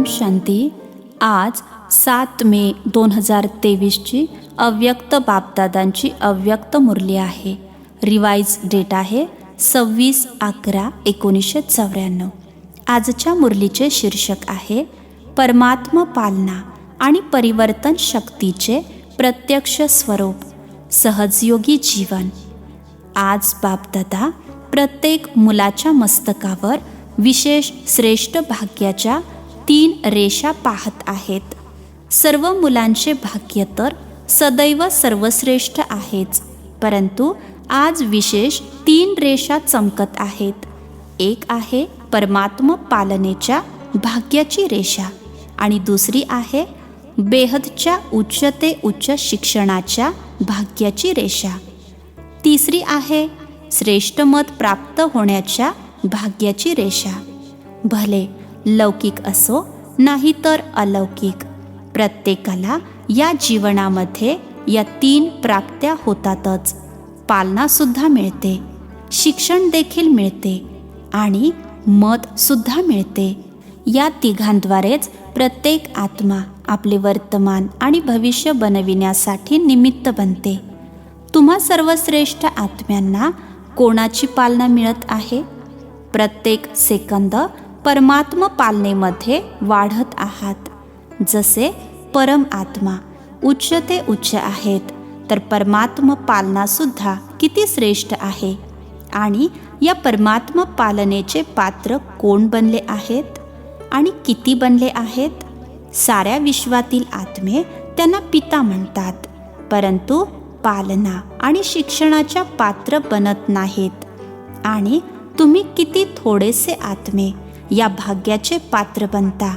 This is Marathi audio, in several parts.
शांती. आज 7 मे 2023ची अव्यक्त बापदादांची अव्यक्त मुरली आहे. रिवाइज डेट आहे 26/11/1994. आजच्या मुरलीचे शीर्षक आहे परमात्म पालना आणि परिवर्तन शक्तीचे प्रत्यक्ष स्वरूप, सहजयोगी जीवन. आज बापदादा प्रत्येक मुलाच्या मस्तकावर विशेष श्रेष्ठ भाग्याच्या 3 रेषा पाहत आहेत. सर्व मुलांचे भाग्य तर सदैव सर्वश्रेष्ठ आहेच, परंतु आज विशेष 3 रेषा चमकत आहेत. एक आहे परमात्म पालनेच्या भाग्याची रेषा आणि दुसरी आहे बेहदच्या उच्च ते उच्च शिक्षणाच्या भाग्याची रेषा. तिसरी आहे श्रेष्ठ मत प्राप्त होण्याच्या भाग्याची रेषा. भले लौकिक असो नाही तर अलौकिक, प्रत्येकाला या जीवनामध्ये या 3 प्राप्त्या होतातच. पालनासुद्धा मिळते, शिक्षण देखील मिळते आणि मतसुद्धा मिळते. या तिघांद्वारेच प्रत्येक आत्मा आपले वर्तमान आणि भविष्य बनविण्यासाठी निमित्त बनते. तुम्हा सर्वश्रेष्ठ आत्म्यांना कोणाची पालना मिळत आहे? प्रत्येक सेकंद परमात्म पालनेमध्ये वाढत आहात. जसे परम आत्मा उच्च ते उच्च आहेत, तर परमात्म पालनासुद्धा किती श्रेष्ठ आहे. आणि या परमात्म पालनेचे पात्र कोण बनले आहेत आणि किती बनले आहेत? साऱ्या विश्वातील आत्मे त्यांना पिता म्हणतात, परंतु पालना आणि शिक्षणाच्या पात्र बनत नाहीत. आणि तुम्ही किती थोडेसे आत्मे या भाग्याचे पात्र बनता.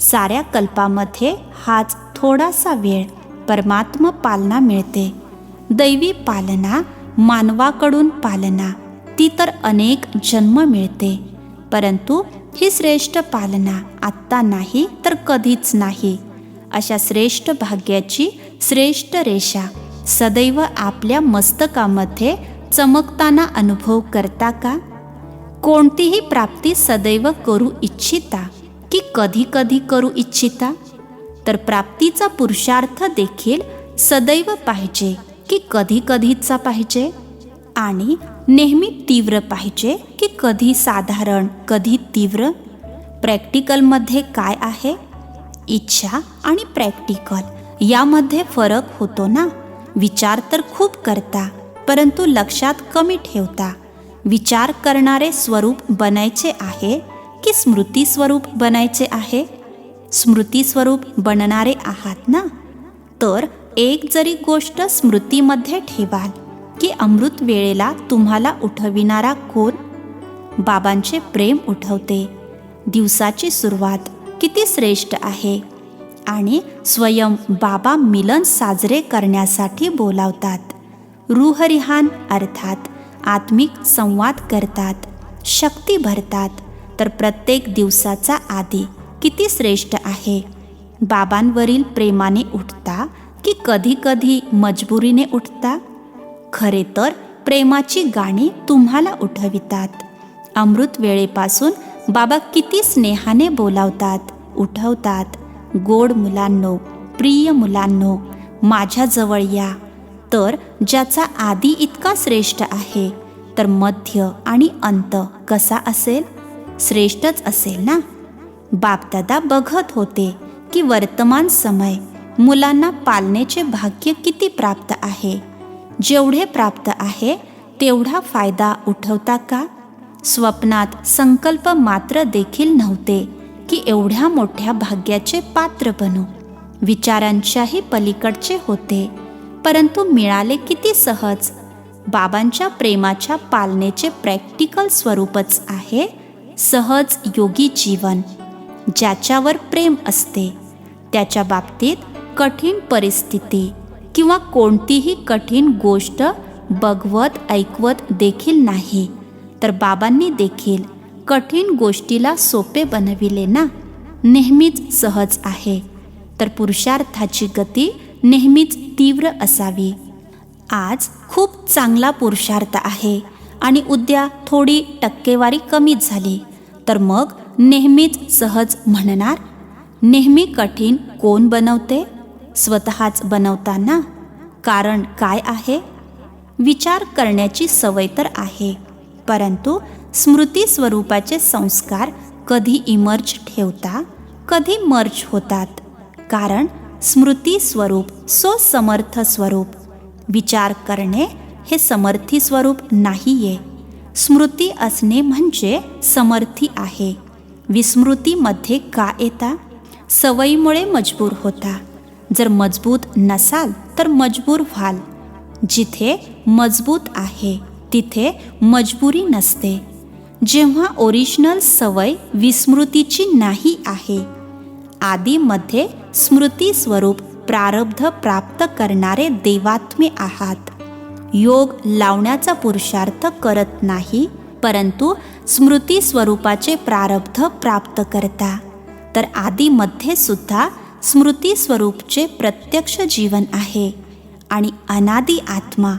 साऱ्या कल्पामध्ये हाच थोडासा वेळ परमात्म पालना मिळते. दैवी पालना, मानवाकडून पालना, ती तर अनेक जन्म मिळते, परंतु ही श्रेष्ठ पालना आत्ता नाही तर कधीच नाही. अशा श्रेष्ठ भाग्याची श्रेष्ठ रेषा सदैव आपल्या मस्तकामध्ये चमकताना अनुभव करता का? कोणतीही प्राप्ती सदैव करू इच्छिता की कधी कधी करू इच्छिता? तर प्राप्तीचा पुरुषार्थ देखील सदैव पाहिजे की कधी कधीचा पाहिजे? आणि नेहमी तीव्र पाहिजे की कधी साधारण, कधी तीव्र? प्रॅक्टिकलमध्ये काय आहे? इच्छा आणि प्रॅक्टिकल यामध्ये फरक होतो ना. विचार तर खूप करता, परंतु लक्षात कमी ठेवता. विचार करणारे स्वरूप बनायचे आहे की स्मृती स्वरूप बनायचे आहे? स्मृती स्वरूप बनणारे आहात ना. तर एक जरी गोष्ट स्मृतीमध्ये ठेवाल की अमृत वेळेला तुम्हाला उठविणारा कोण? बाबांचे प्रेम उठवते. दिवसाची सुरुवात किती श्रेष्ठ आहे. आणि स्वयं बाबा मिलन साजरे करण्यासाठी बोलावतात. रूहरिहान अर्थात आत्मिक संवाद करतात, शक्ती भरतात. तर प्रत्येक दिवसाचा आधी किती श्रेष्ठ आहे. बाबांवरील प्रेमाने उठता की कधी कधी मजबुरीने उठता? खरे तर प्रेमाची गाणी तुम्हाला उठवितात. अमृत वेळेपासून बाबा किती स्नेहाने बोलावतात, उठवतात. गोड मुलांनो, प्रिय मुलांनो, माझ्याजवळ या. तर ज्याचा आदी इतका श्रेष्ठ आहे, तर मध्य आणि अंत कसा असेल? श्रेष्ठच असेल ना. बापदादा बघत होते की वर्तमान समय मुलांना पालनेचे भाग्य किती प्राप्त आहे. जेवढे प्राप्त आहे तेवढा फायदा उठवता का? स्वप्नात संकल्प मात्र देखील नव्हते की एवढ्या मोठ्या भाग्याचे पात्र बनू. विचारांच्याही पलीकडचे होते, परंतु मिळाले किती सहज. बाबांच्या प्रेमाच्या पालनेचे प्रॅक्टिकल स्वरूपच आहे सहज योगी जीवन. ज्याच्यावर प्रेम असते त्याच्या बाबतीत कठीण परिस्थिती किंवा कोणतीही कठीण गोष्ट बघवत ऐकवत देखील नाही. तर बाबांनी देखील कठीण गोष्टीला सोपे बनविले ना. नेहमीच सहज आहे, तर पुरुषार्थाची गती नेहमीच तीव्र असावी. आज खूप चांगला पुरुषार्थ आहे आणि उद्या थोडी टक्केवारी कमी झाली तर मग नेहमीच सहज म्हणणार. नेहमी कठीण कोण बनवते? स्वतःच बनवताना. कारण काय आहे? विचार करण्याची सवय तर आहे, परंतु स्मृती स्वरूपाचे संस्कार कधी इमर्ज ठेवता, कधी मर्ज होतात. कारण स्मृती स्वरूप समर्थ स्वरूप. विचार करणे हे समर्थी स्वरूप नाहीये. स्मृती असणे म्हणजे समर्थी आहे. विस्मृतीमध्ये का येता? सवयीमुळे मजबूर होता. जर मजबूत नसाल तर मजबूर व्हाल. जिथे मजबूत आहे तिथे मजबुरी नसते. जेव्हा ओरिजिनल सवय विस्मृतीची नाही आहे. आदीमध्ये स्मृती स्वरूप प्रारब्ध प्राप्त करणारे देवात्मे आहात. योग लावण्याचा पुरुषार्थ करत नाही, परंतु स्मृती स्वरूपाचे प्रारब्ध प्राप्त करता. तर आदीमध्ये सुद्धा स्मृती स्वरूपचे प्रत्यक्ष जीवन आहे. आणि अनादी आत्मा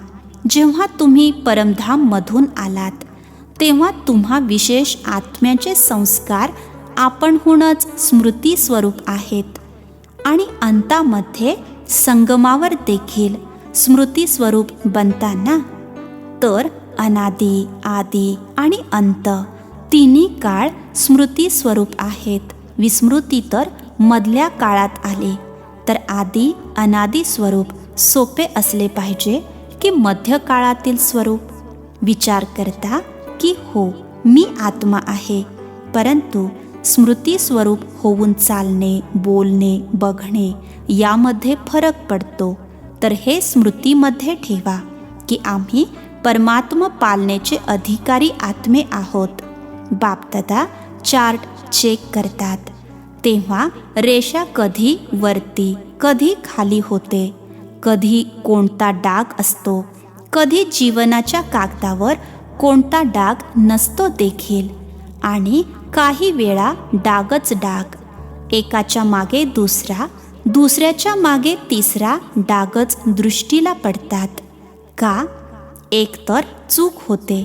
जेव्हा तुम्ही परमधाममधून आलात तेव्हा तुम्हा विशेष आत्म्याचे संस्कार आपणहूनच स्मृती स्वरूप आहेत. आणि अंतामध्ये संगमावर देखील स्मृती स्वरूप बनताना. तर अनादी, आदी आणि अंत तिन्ही काळ स्मृती स्वरूप आहेत. विस्मृती तर मधल्या काळात आले. तर आदी अनादी स्वरूप सोपे असले पाहिजे की मध्य काळातील स्वरूप? विचार करता की हो, मी आत्मा आहे, परंतु स्मृती स्वरूप होऊन चालणे, बोलणे, बघणे यामध्ये फरक पडतो. तर हे स्मृतीमध्ये ठेवा की आम्ही परमात्मा पालनेचे अधिकारी आत्मे आहोत. बापदादा चार्ट चेक करतात तेव्हा रेषा कधी वरती कधी खाली होते, कधी कोणता डाग असतो, कधी जीवनाच्या कागदावर कोणता डाग नसतो देखील. आणि काही वेळा डागच डाग, एकाच्या मागे दुसरा, दुसऱ्याच्या मागे तिसरा डागच दृष्टीला पडतात. का? एक तर चूक होते,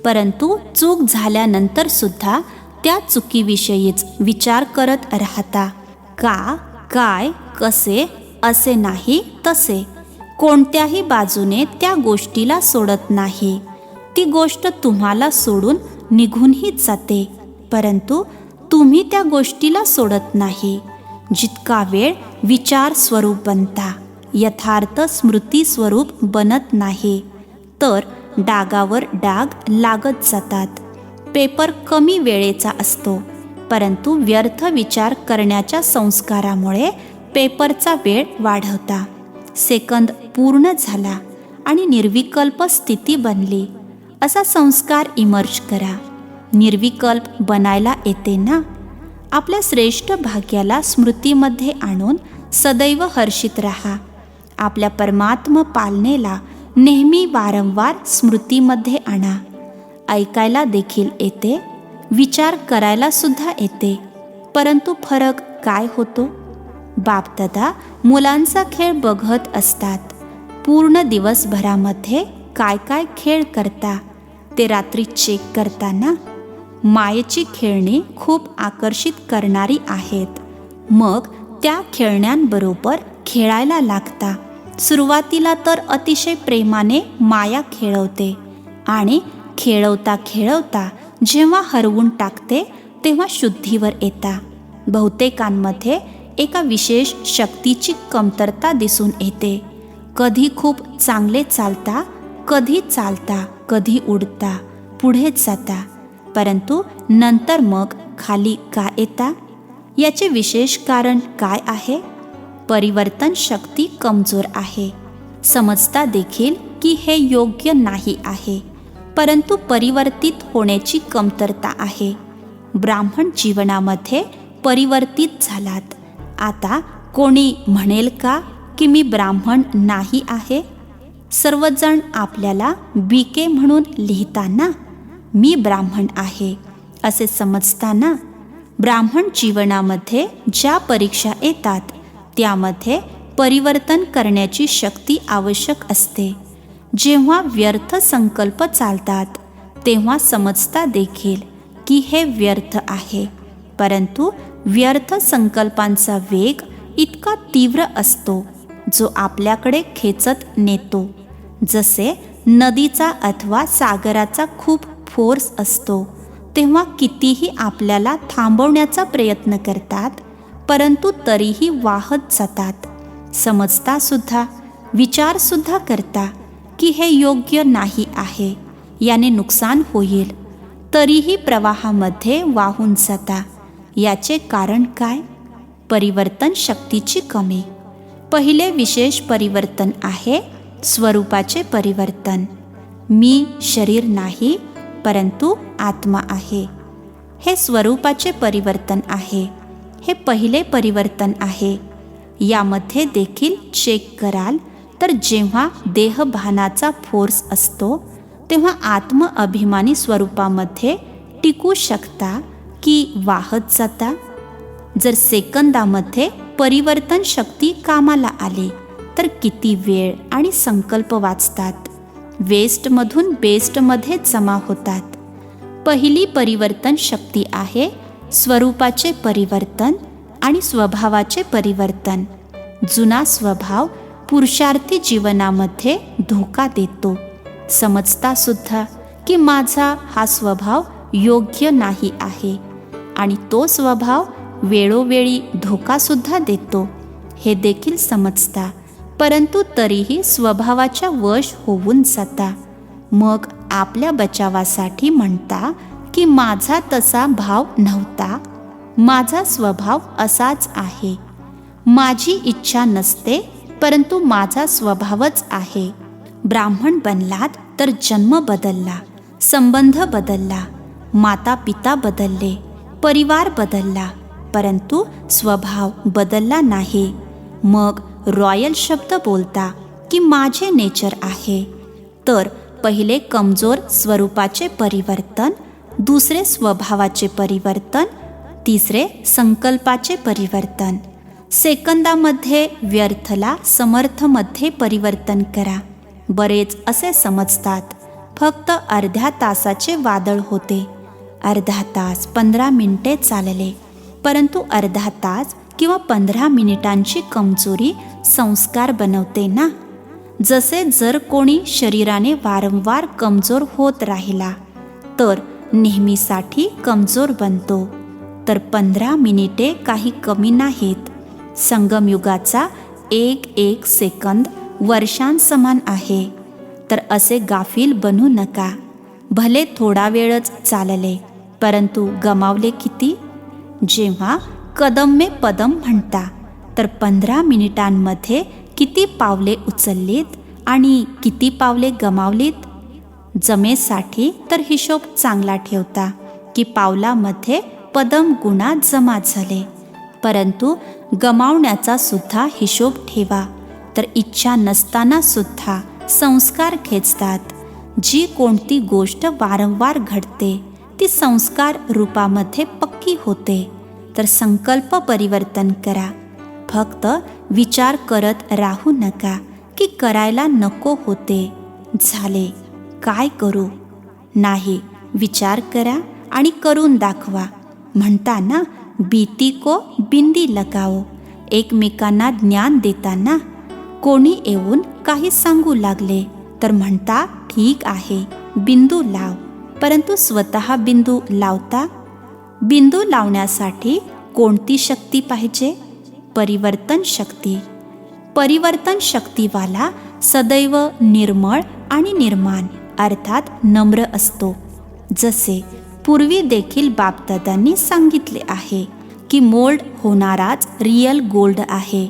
परंतु चूक झाल्यानंतर सुद्धा त्या चुकीविषयीच विचार करत राहता. का, काय, कसे, असे नाही तसे. कोणत्याही बाजूने त्या गोष्टीला सोडत नाही. ती गोष्ट तुम्हाला सोडून निघूनही जाते, परंतु तुम्ही त्या गोष्टीला सोडत नाही. जितका वेळ विचार स्वरूप बनता, यथार्थ स्मृती स्वरूप बनत नाही, तर डागावर डाग लागत जातात. पेपर कमी वेळेचा असतो, परंतु व्यर्थ विचार करण्याच्या संस्कारामुळे पेपरचा वेळ वाढवता. सेकंद पूर्ण झाला आणि निर्विकल्प स्थिती बनली असा संस्कार इमर्ज करा. निर्विकल्प बनायला येते ना? आपल्या श्रेष्ठ भाग्याला स्मृतीमध्ये आणून सदैव हर्षित राहा. आपल्या परमात्मा पालनेला नेहमी वारंवार स्मृतीमध्ये आणा. ऐकायला देखील येते, विचार करायला सुद्धा येते, परंतु फरक काय होतो? बापदादा मुलांचा खेळ बघत असतात. पूर्ण दिवसभरामध्ये काय काय खेळ करता ते रात्री चेक करताना. मायेची खेळणी खूप आकर्षित करणारी आहेत. मग त्या खेळण्यांबरोबर खेळायला लागता. सुरुवातीला तर अतिशय प्रेमाने माया खेळवते आणि खेळवता खेळवता जेव्हा हरवून टाकते तेव्हा शुद्धीवर येता. बहुतेकांमध्ये एका विशेष शक्तीची कमतरता दिसून येते. कधी खूप चांगले चालता, कधी उडता, पुढे जाता, परंतु नंतर मग खाली का येता? याचे विशेष कारण काय आहे? परिवर्तन शक्ती कमजोर आहे. समजता देखील की हे योग्य नाही आहे, परंतु परिवर्तित होण्याची कमतरता आहे. ब्राह्मण जीवनामध्ये परिवर्तित झालात. आता कोणी म्हणेल का की मी ब्राह्मण नाही आहे? सर्वजण आपल्याला बीके म्हणून लिहिताना मी ब्राह्मण आहे असे समजताना. ब्राह्मण जीवनामध्ये ज्या परीक्षा येतात त्यामध्ये परिवर्तन करण्याची शक्ती आवश्यक असते. जेव्हा व्यर्थ संकल्प चालतात तेव्हा समजता देखील की हे व्यर्थ आहे, परंतु व्यर्थ संकल्पांचा वेग इतका तीव्र असतो जो आपल्याकडे खेचत नेतो. जसे नदीचा अथवा सागराचा खूप फोर्स असतो तेव्हा कितीही आपल्याला थांबवण्याचा प्रयत्न करतात, परंतु तरीही वाहत जातात. समजतासुद्धा, विचारसुद्धा करता की हे योग्य नाही आहे, याने नुकसान होईल, तरीही प्रवाहामध्ये वाहून जाता. याचे कारण काय? परिवर्तन शक्तीची कमी. पहिले विशेष परिवर्तन आहे स्वरूपाचे परिवर्तन. मी शरीर नाही, परंतु आत्मा आहे. हे स्वरूपाचे परिवर्तन आहे. हे पहिले परिवर्तन आहे. यामध्ये देखील चेक कराल तर जेव्हा देहभानाचा फोर्स असतो तेव्हा आत्मअभिमानी स्वरूपामध्ये टिकू शकता की वाहत जाता? जर सेकंदामध्ये परिवर्तन शक्ती कामाला आली तर किती वेळ आणि संकल्प वाचतात, वेस्टमधून बेस्टमध्ये जमा होतात. पहिली परिवर्तन शक्ती आहे स्वरूपाचे परिवर्तन आणि स्वभावाचे परिवर्तन. जुना स्वभाव पुरुषार्थी जीवनामध्ये धोका देतो. समजतासुद्धा की माझा हा स्वभाव योग्य नाही आहे आणि तो स्वभाव वेळोवेळी धोकासुद्धा देतो, हे देखील समजता, परंतु तरीही स्वभावाच्या वश होऊन जाता. मग आपल्या बचावासाठी म्हणता की माझा तसा भाव नव्हता, माझा स्वभाव असाच आहे. माझी इच्छा नसते, परंतु माझा स्वभावच आहे. ब्राह्मण बनलात तर जन्म बदलला, संबंध बदलला, माता पिता बदलले, परिवार बदलला, परंतु स्वभाव बदलला नाही. मग रॉयल शब्द बोलता की माझे नेचर आहे. तर पहिले कमजोर स्वरूपाचे परिवर्तन, दुसरे स्वभावाचे परिवर्तन, तिसरे संकल्पाचे परिवर्तन. सेकंदामध्ये व्यर्थला समर्थमध्ये परिवर्तन करा. बरेच असे समजतात फक्त अर्ध्या तासाचे वादळ होते, अर्धा तास 15 मिनिटे चालले, परंतु अर्धा तास किंवा 15 मिनिटांची कमजोरी संस्कार बनवते ना. जसे जर कोणी शरीराने वारंवार कमजोर होत राहिला तर नेहमीसाठी कमजोर बनतो. तर 15 मिनिटे काही कमी नाहीत. संगमयुगाचा एक एक सेकंद वर्षांसमान आहे. तर असे गाफील बनू नका. भले थोडा वेळच चालले, परंतु गमावले किती? जेव्हा कदम में पदम म्हणता तर 15 मिनिटांमध्ये किती पावले उचललीत आणि किती पावले गमावलीत? जमेसाठी तर हिशोब चांगला ठेवता की पावलामध्ये पदम गुणा जमा झाले, परंतु गमावण्याचा सुद्धा हिशोब ठेवा. तर इच्छा नसताना सुद्धा संस्कार खेचतात. जी कोणती गोष्ट वारंवार घडते ती संस्कार रूपामध्ये पक्की होते. तर संकल्प परिवर्तन करा. फक्त विचार करत राहू नका की करायला नको होते, झाले, काय करू? नाही, विचार करा आणि करून दाखवा. म्हणता ना, बीती को बिंदी लगाओ. एकमेकांना ज्ञान देताना कोणी येऊन काही सांगू लागले तर म्हणता ठीक आहे, बिंदू लाव, परंतु स्वतः बिंदू लावता? बिंदू लावण्यासाठी कोणती शक्ती पाहिजे? परिवर्तन शक्ती. परिवर्तन शक्तीवाला सदैव निर्मळ आणि निर्माण अर्थात नम्र असतो. जसे पूर्वी देखील बापदादांनी सांगितले आहे की मोल्ड होणाराच रियल गोल्ड आहे.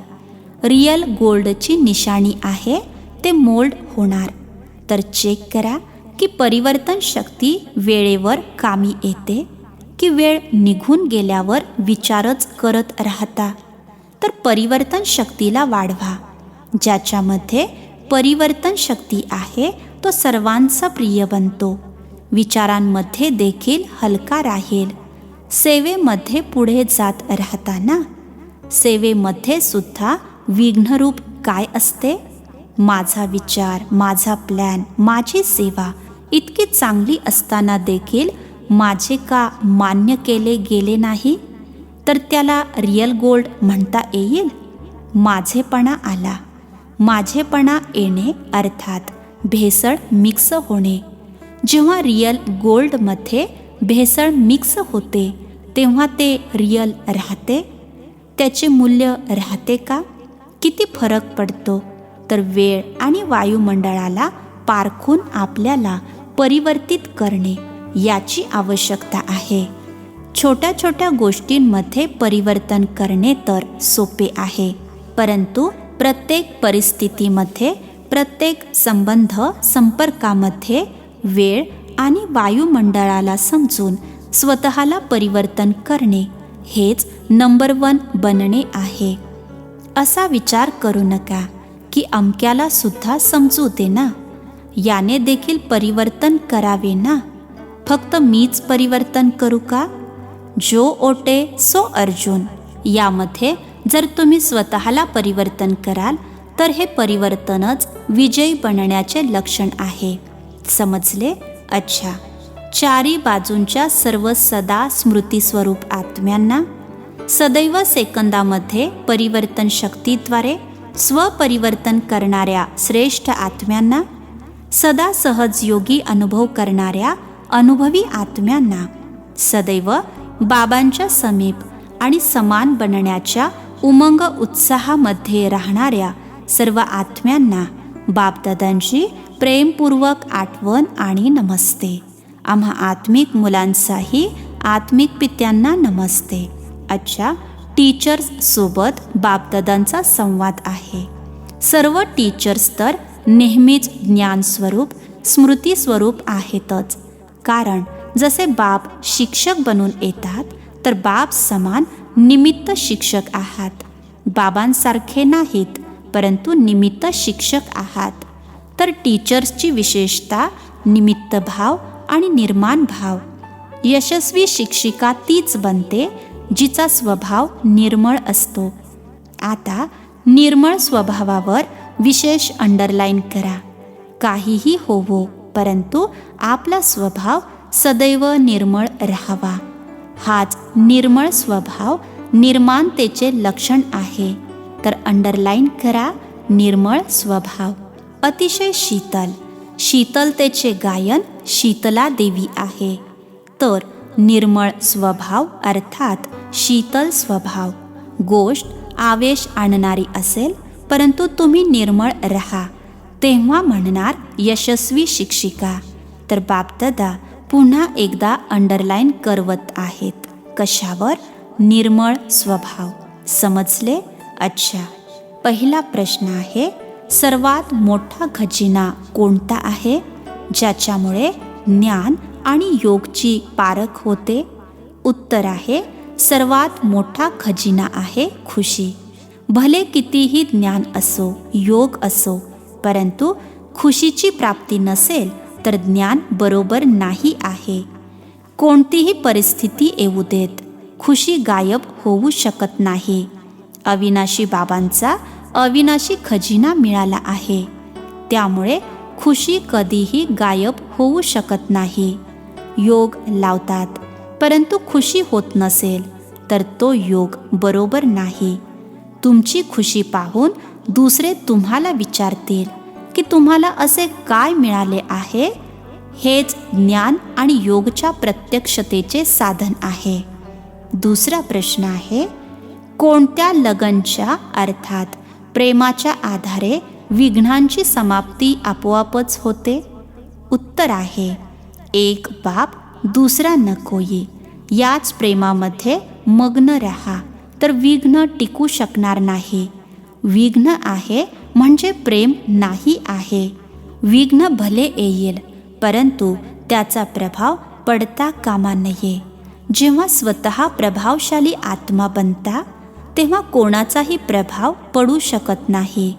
रियल गोल्डची निशाणी आहे ते मोल्ड होणार. तर चेक करा की परिवर्तन शक्ती वेळेवर कामी येते की वेळ निघून गेल्यावर विचारच करत राहता. तर परिवर्तन शक्तीला वाढवा. ज्याच्यामध्ये परिवर्तन शक्ती आहे तो सर्वांचा प्रिय बनतो. विचारांमध्ये देखील हलका राहील. सेवेमध्ये पुढे जात राहताना सेवेमध्ये सुद्धा विघ्नरूप काय असते? माझा विचार, माझा प्लॅन, माझी सेवा इतकी चांगली असताना देखील माझे का मान्य केले गेले नाही? तर त्याला रिअल गोल्ड म्हणता येईल? माझेपणा आला. माझेपणा येणे अर्थात भेसळ मिक्स होणे. जेव्हा रिअल गोल्डमध्ये भेसळ मिक्स होते तेव्हा ते रिअल राहते? त्याचे मूल्य राहते का? किती फरक पडतो? तर वेळ आणि वायुमंडळाला पारखून आपल्याला परिवर्तित करणे याची आवश्यकता आहे. छोट्या छोट्या गोष्टींमध्ये परिवर्तन करणे तर सोपे आहे, परंतु प्रत्येक परिस्थितीमध्ये, प्रत्येक संबंध संपर्कामध्ये वेळ आणि वायुमंडळाला समजून स्वतःला परिवर्तन करणे हेच नंबर 1 बनणे आहे. असा विचार करू नका की अमक्याला सुद्धा समजू दे ना, याने देखील परिवर्तन करावे ना, फक्त मीच परिवर्तन करू का? जो ओटे सो अर्जुन. यामध्ये जर तुम्ही स्वतःला परिवर्तन कराल तर हे परिवर्तनच विजयी बनण्याचे लक्षण आहे. समजले? अच्छा. चारी बाजूंच्या सर्व सदा स्मृतीस्वरूप आत्म्यांना सदैव सेकंदामध्ये परिवर्तन शक्तीद्वारे स्वपरिवर्तन करणाऱ्या श्रेष्ठ आत्म्यांना, सदा सहज योगी अनुभव करणाऱ्या अनुभवी आत्म्यांना, सदैव बाबांच्या समीप आणि समान बनण्याच्या उमंग उत्साहामध्ये राहणाऱ्या सर्व आत्म्यांना बापदादांची प्रेमपूर्वक आठवण आणि नमस्ते. आम्हा आत्मिक मुलांचाही आत्मिक पित्यांना नमस्ते. अच्छा, टीचर्स सोबत बापदादांचा संवाद आहे. सर्व टीचर्स तर नेहमीच ज्ञानस्वरूप स्मृतीस्वरूप आहेतच, कारण जसे बाप शिक्षक बनून येतात तर बाप समान निमित्त शिक्षक आहात. बाबांसारखे नाहीत, परंतु निमित्त शिक्षक आहात. तर टीचर्सची विशेषता निमित्त भाव आणि निर्माण भाव. यशस्वी शिक्षिका तीच बनते जिचा स्वभाव निर्मळ असतो. आता निर्मळ स्वभावावर विशेष अंडरलाईन करा. काहीही होवो, परंतु आपला स्वभाव सदैव निर्मळ राहावा. हाच निर्मळ स्वभाव निर्माणतेचे लक्षण आहे. तर अंडरलाईन करा निर्मळ स्वभाव. अतिशय शीतल. शीतलतेचे गायन शीतला देवी आहे. तर निर्मळ स्वभाव अर्थात शीतल स्वभाव. गोष्ट आवेश आणणारी असेल, परंतु तुम्ही निर्मळ रहा, तेव्हा म्हणणार यशस्वी शिक्षिका. तर बापदादा पुन्हा एकदा अंडरलाईन करवत आहेत. कशावर? निर्मळ स्वभाव. समजले? अच्छा. पहिला प्रश्न आहे, सर्वात मोठा खजिना कोणता आहे ज्याच्यामुळे ज्ञान आणि योगची पारख होते? उत्तर आहे, सर्वात मोठा खजिना आहे खुशी. भले कितीही ज्ञान असो, योग असो, परंतु खुशीची प्राप्ती नसेल तर ज्ञान बरोबर नाही आहे. कोणतीही परिस्थिती येऊ देत, खुशी गायब होऊ शकत नाही. अविनाशी बाबांचा अविनाशी खजिना मिळाला आहे, त्यामुळे खुशी कधीही गायब होऊ शकत नाही. योग लावतात, परंतु खुशी होत नसेल तर तो योग बरोबर नाही. तुमची खुशी पाहून दुसरे तुम्हाला विचारतील की तुम्हाला असे काय मिळाले आहे? हेच ज्ञान आणि योगच्या प्रत्यक्षतेचे साधन आहे. दुसरा प्रश्न आहे, कोणत्या लगनच्या अर्थात प्रेमाच्या आधारे विघ्नांची समाप्ती आपोआपच होते? उत्तर आहे, एक बाप दुसरा नकोई. याच प्रेमामध्ये मग्न रहा, तर विघ्न टिकू शकणार नाही. विघ्न आहे म्हणजे प्रेम नाही आहे. विघ्न भले येईल, परंतु त्याचा प्रभाव पडता कामा नये. जेव्हा स्वतः प्रभावशाली आत्मा बनता तेव्हा कोणाचाही प्रभाव पडू शकत नाही.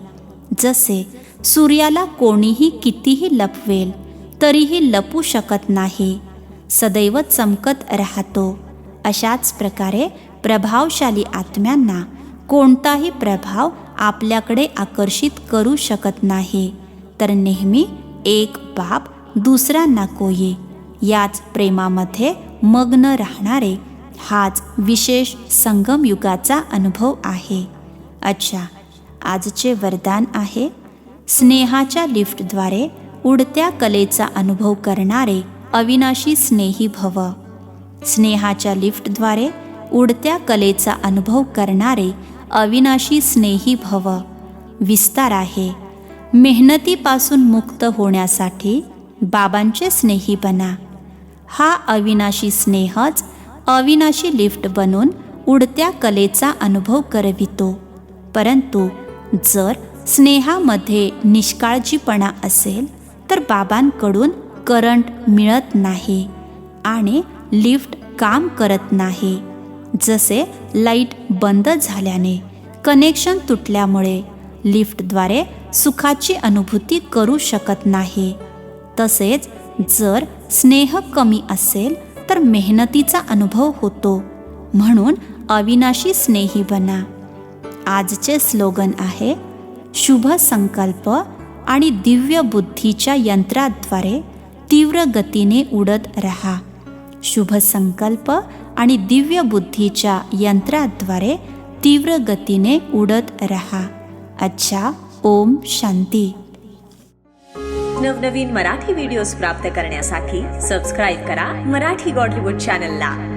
जसे सूर्याला कोणीही कितीही लपवेल तरीही लपू शकत नाही, सदैव चमकत राहतो. अशाच प्रकारे प्रभावशाली आत्म्यांना कोणताही प्रभाव आपल्याकडे आकर्षित करू शकत नाही. तर नेहमी एक बाप दुसरा नकोई याच प्रेमामध्ये मग्न राहणारे हाच विशेष संगम युगाचा अनुभव आहे. अच्छा, आजचे वरदान आहे, स्नेहाच्या लिफ्टद्वारे उडत्या कलेचा अनुभव करणारे अविनाशी स्नेही भव. स्नेहाच्या लिफ्टद्वारे उडत्या कलेचा अनुभव करणारे अविनाशी स्नेही भव. विस्तार आहे, मेहनतीपासून मुक्त होण्यासाठी बाबांचे स्नेही बना. हा अविनाशी स्नेहच अविनाशी लिफ्ट बनून उडत्या कलेचा अनुभव करवितो. परंतु जर स्नेहामध्ये निष्काळजीपणा असेल तर बाबांकडून करंट मिळत नाही आणि लिफ्ट काम करत नाही. जसे लाईट बंद झाल्याने, कनेक्शन तुटल्यामुळे लिफ्टद्वारे सुखाची अनुभूती करू शकत नाही, तसेच जर स्नेह कमी असेल तर मेहनतीचा अनुभव होतो. म्हणून अविनाशी स्नेही बना. आजचे स्लोगन आहे, शुभ संकल्प आणि दिव्य बुद्धीच्या यंत्राद्वारे तीव्र गतीने उडत रहा. शुभ संकल्प आणि दिव्य बुद्धीच्या यंत्राद्वारे तीव्र गतीने उडत रहा. अच्छा, ओम शांती. नवनवीन मराठी व्हिडिओज प्राप्त करण्यासाठी सबस्क्राईब करा मराठी गॉडलीवूड चॅनलला.